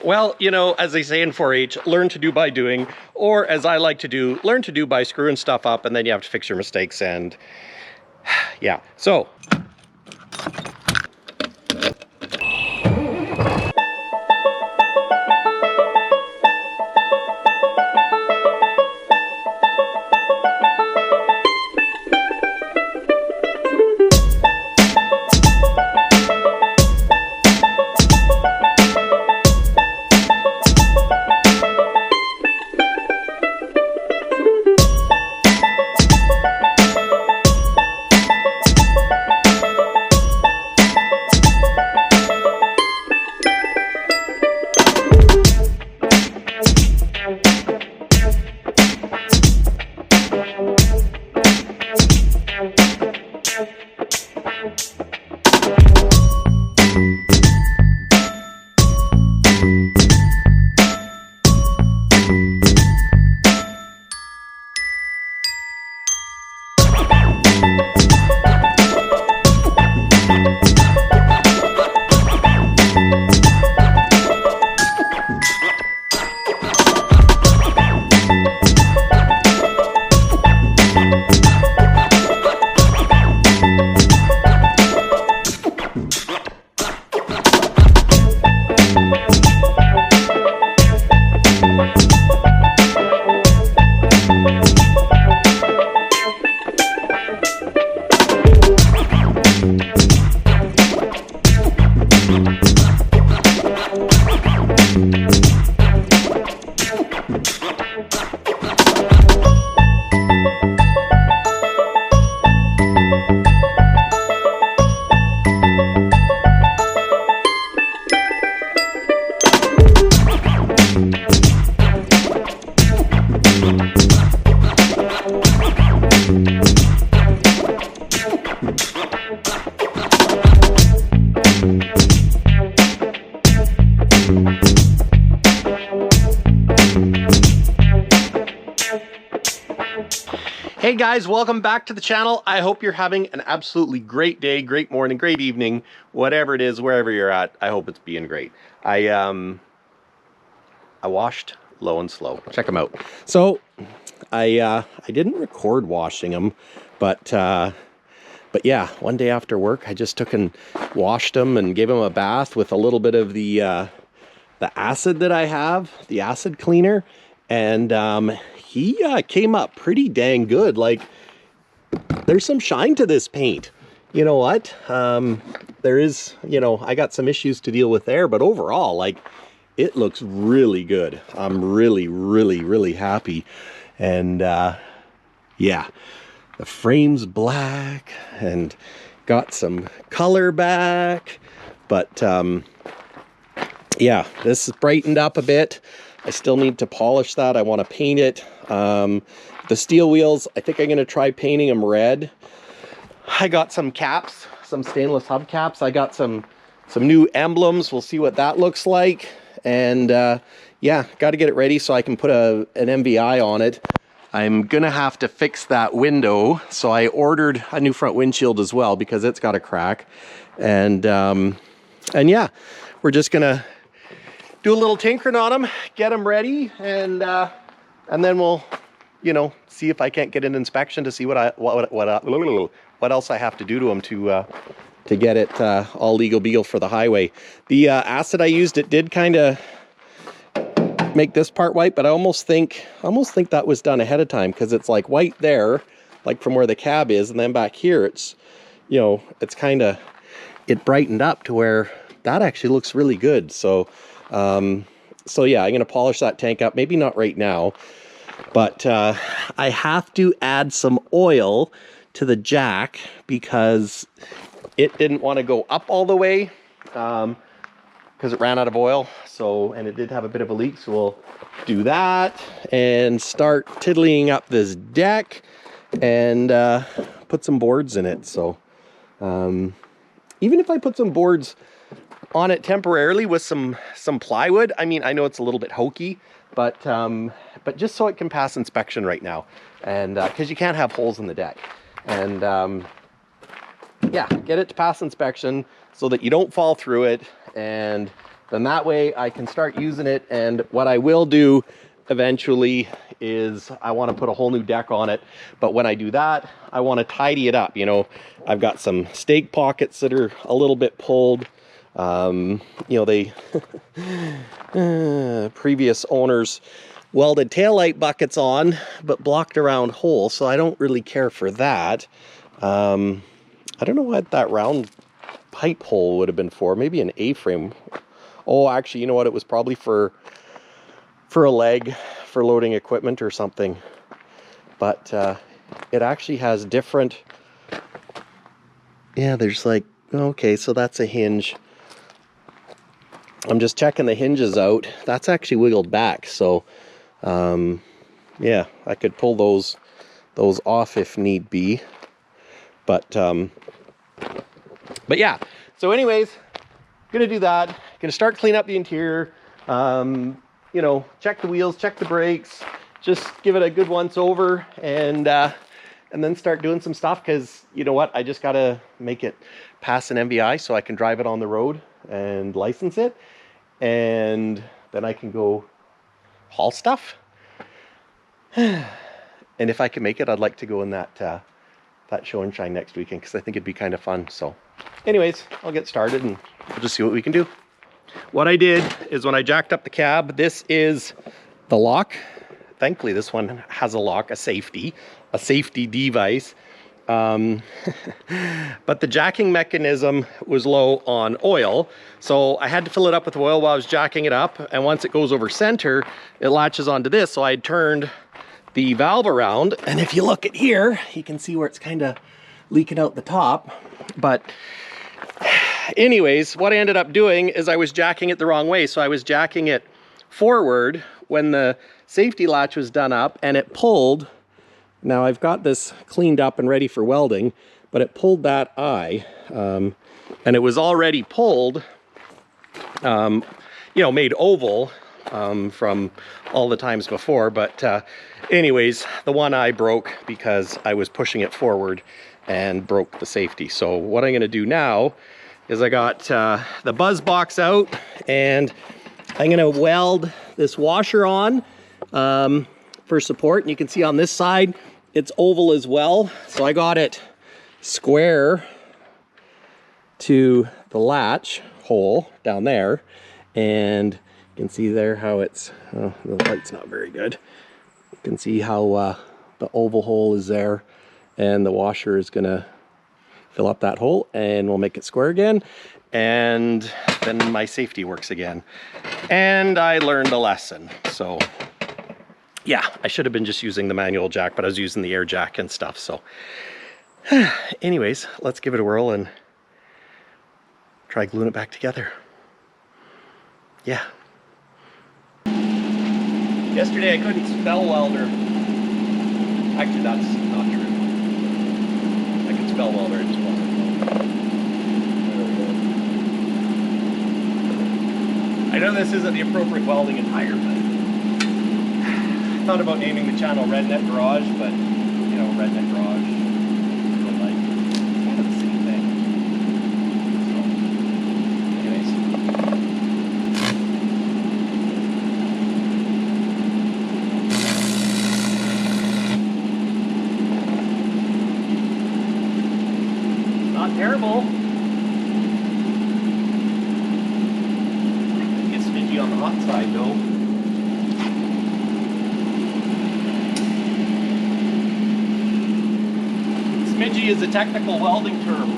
Well, you know, as they say in 4-H, learn to do by doing, or as I like to do, learn to do by screwing stuff up, and then you have to fix your mistakes, and yeah. So hey guys, welcome back to the channel. I hope you're having an absolutely great day, great morning, great evening, whatever it is, wherever you're at. I hope it's being great. I washed Low and Slow. Check them out. So I didn't record washing them, but yeah, one day after work, I just took and washed them and gave them a bath with a little bit of the acid that I have, the acid cleaner, and he came up pretty dang good. Like, there's some shine to this paint. You know what? There is, you know, I got some issues to deal with there, but overall, like, it looks really good. I'm really happy. And yeah, the frame's black and got some color back, but yeah, this is brightened up a bit. I still need to polish that. I want to paint it. The steel wheels, I think I'm going to try painting them red. I got some caps, some stainless hubcaps. I got some new emblems. We'll see what that looks like. And yeah, got to get it ready so I can put an MVI on it. I'm going to have to fix that window. So I ordered a new front windshield as well because it's got a crack. And yeah, we're just going to do a little tinkering on them, get them ready, and then we'll, you know, see if I can't get an inspection to see what else I have to do to them to get it all legal beagle for the highway. The acid I used, it did kind of make this part white, but I almost think that was done ahead of time, because it's like white there, like from where the cab is, and then back here it's, you know, it's kind of, it brightened up to where that actually looks really good. So so yeah, I'm going to polish that tank up. Maybe not right now, but I have to add some oil to the jack because it didn't want to go up all the way because it ran out of oil. So, and it did have a bit of a leak. So we'll do that and start tiddling up this deck and put some boards in it. So even if I put some boards on it temporarily with some plywood, I mean, I know it's a little bit hokey, but just so it can pass inspection right now, and because you can't have holes in the deck, and yeah, get it to pass inspection so that you don't fall through it, and then that way I can start using it. And what I will do eventually is I want to put a whole new deck on it. But when I do that, I want to tidy it up. You know, I've got some stake pockets that are a little bit pulled. You know, they previous owners welded taillight buckets on, but blocked around holes. So I don't really care for that. I don't know what that round pipe hole would have been for. Maybe an A-frame. Oh, actually, you know what? It was probably for a leg for loading equipment or something. But it actually has different. Yeah, there's like, okay, so that's a hinge. I'm just checking the hinges out. That's actually wiggled back. So yeah, I could pull those off if need be. But yeah, so anyways, gonna do that. Gonna start cleaning up the interior. You know, check the wheels, check the brakes, just give it a good once over, and then start doing some stuff, because you know what, I just gotta make it pass an MVI so I can drive it on the road and license it, and then I can go haul stuff. And if I can make it, I'd like to go in that show and shine next weekend, because I think it'd be kind of fun. So anyways, I'll get started and we'll just see what we can do. What I did is, when I jacked up the cab, this is the lock. Thankfully, this one has a lock, a safety device. But the jacking mechanism was low on oil, so I had to fill it up with oil while I was jacking it up. And once it goes over center, it latches onto this. So I turned the valve around, and if you look at here, you can see where it's kind of leaking out the top. But anyways, what I ended up doing is I was jacking it the wrong way. So I was jacking it forward when the safety latch was done up, and it pulled. Now I've got this cleaned up and ready for welding, but it pulled that eye, and it was already pulled, you know, made oval from all the times before. But anyways, the one eye broke because I was pushing it forward and broke the safety. So what I'm going to do now is, I got the buzz box out, and I'm going to weld this washer on for support. And you can see on this side, it's oval as well. So I got it square to the latch hole down there. And you can see there how it's, oh, the light's not very good. You can see how the oval hole is there, and the washer is gonna fill up that hole, and we'll make it square again. And then my safety works again. And I learned a lesson. So yeah, I should have been just using the manual jack, but I was using the air jack and stuff. So anyways, let's give it a whirl and try gluing it back together. Yeah. Yesterday I couldn't spell welder. Actually, that's not true. I could spell welder, it just wasn't. I know this isn't the appropriate welding attire, but I thought about naming the channel Redneck Garage, but you know, Redneck Garage, like, kind of the same thing. So anyways. Not terrible. It's smidgy on the hot side though. Smidgy is a technical welding term.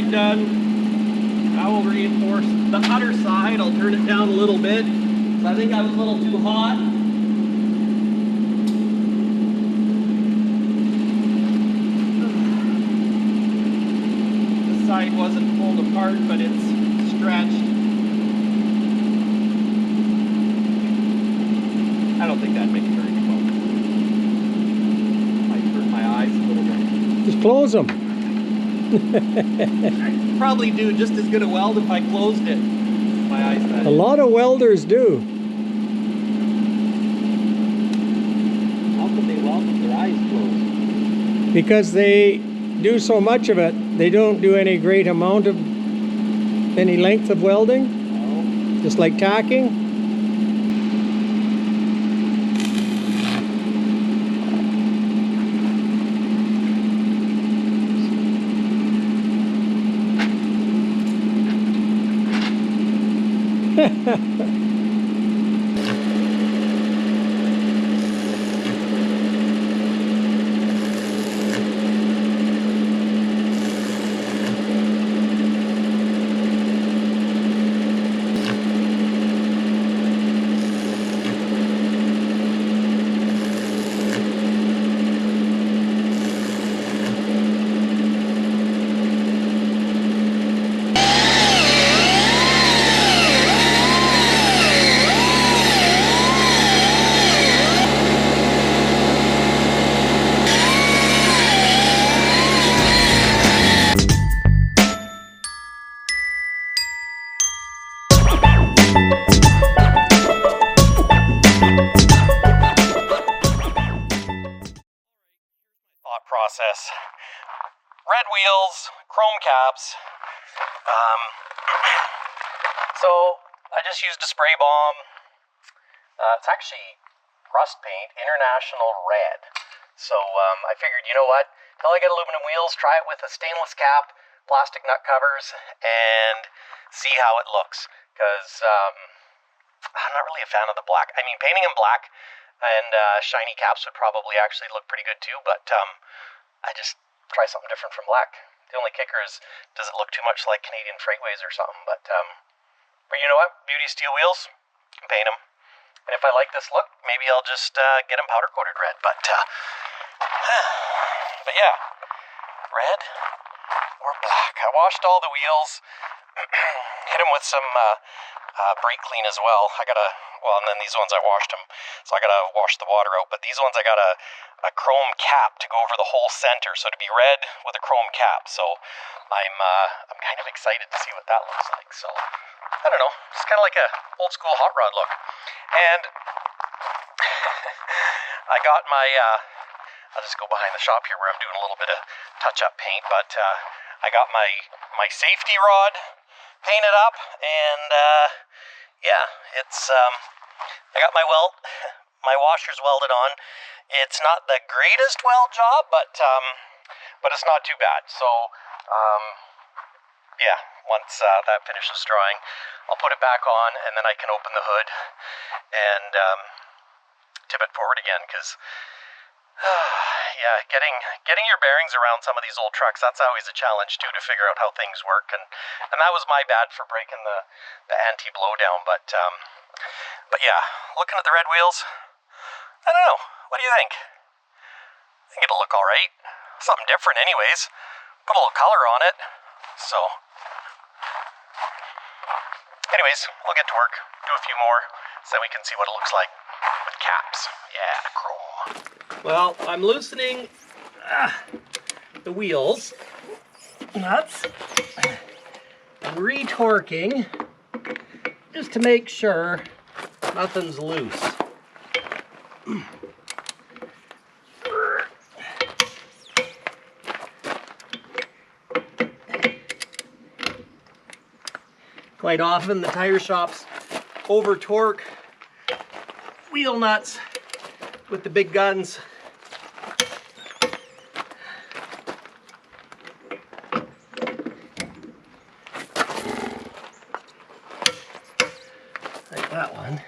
side done. I will reinforce the other side. I'll turn it down a little bit. So I think I was a little too hot. This side wasn't pulled apart, but it's stretched. I don't think that'd make a very good weld. Might hurt my eyes a little bit. Just close them. I'd probably do just as good a weld if I closed it. My eyes. A lot of welders do. How can they weld with their eyes closed? Because they do so much of it. They don't do any great amount of any length of welding. No. Just like tacking. Process. Red wheels, chrome caps. So I just used a spray bomb. It's actually rust paint, International Red. So I figured, you know what? Till I get aluminum wheels, try it with a stainless cap, plastic nut covers, and see how it looks. Because I'm not really a fan of the black. I mean, painting in black and shiny caps would probably actually look pretty good too, but I just try something different from black. The only kicker is, does it look too much like Canadian Freightways or something? But you know what? Beauty steel wheels, can paint them. And if I like this look, maybe I'll just get them powder coated red. But yeah, red or black. I washed all the wheels, hit them with some brake clean as well. And then these ones I washed them, so I gotta wash the water out. But these ones I got a chrome cap to go over the whole center, so to be red with a chrome cap. So I'm kind of excited to see what that looks like. So I don't know, it's kind of like a old school hot rod look. And I got my I'll just go behind the shop here where I'm doing a little bit of touch up paint, but I got my safety rod painted up, and yeah, it's I got my washers welded on. It's not the greatest weld job, but it's not too bad. So yeah, once that finishes drying, I'll put it back on, and then I can open the hood and tip it forward again. Because yeah, getting your bearings around some of these old trucks, that's always a challenge too, to figure out how things work. And that was my bad for breaking the anti-blowdown. But yeah, looking at the red wheels, I don't know. What do you think? I think it'll look all right. Something different anyways. Put a little color on it. So anyways, we'll get to work, do a few more, so then we can see what it looks like with caps. Yeah, chrome. Well, I'm loosening the wheels nuts and retorquing just to make sure nothing's loose. Quite often the tire shops over torque wheel nuts with the big guns. Like that one.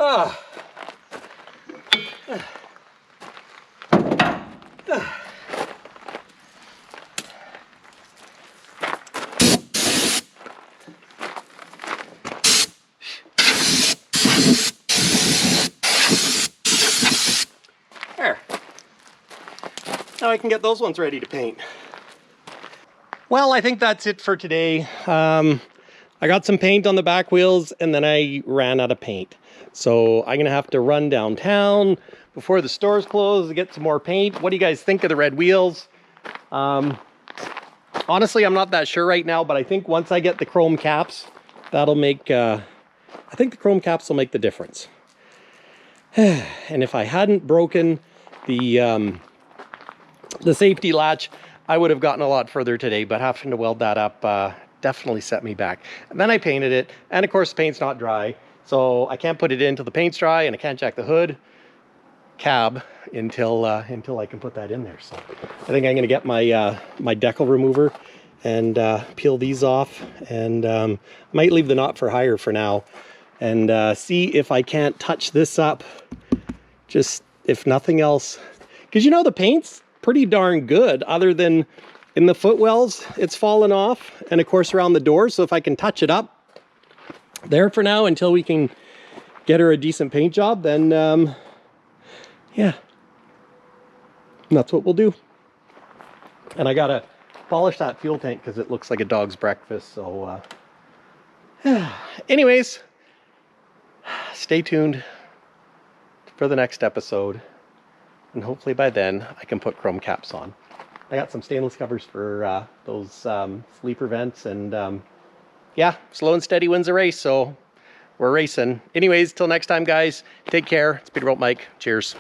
Ah. There. Now I can get those ones ready to paint. Well, I think that's it for today. I got some paint on the back wheels and then I ran out of paint. So I'm gonna have to run downtown before the stores close to get some more paint. What do you guys think of the red wheels? Honestly, I'm not that sure right now, but I think once I get the chrome caps, that'll make, I think the chrome caps will make the difference. And if I hadn't broken the safety latch, I would have gotten a lot further today, but having to weld that up definitely set me back. And then I painted it, and of course the paint's not dry, so I can't put it in until the paint's dry, and I can't jack the hood cab until I can put that in there. So I think I'm gonna get my my decal remover and peel these off, and might leave the knot for hire for now, and see if I can't touch this up, just if nothing else, because you know the paint's pretty darn good, other than in the footwells it's fallen off, and of course around the door. So if I can touch it up there for now until we can get her a decent paint job, then yeah, that's what we'll do. And I gotta polish that fuel tank because it looks like a dog's breakfast. So anyways, stay tuned for the next episode, and hopefully by then I can put chrome caps on. I got some stainless covers for those sleeper vents, and yeah, slow and steady wins the race, so we're racing. Anyways, till next time, guys, take care. It's Peterbilt Mike. Cheers.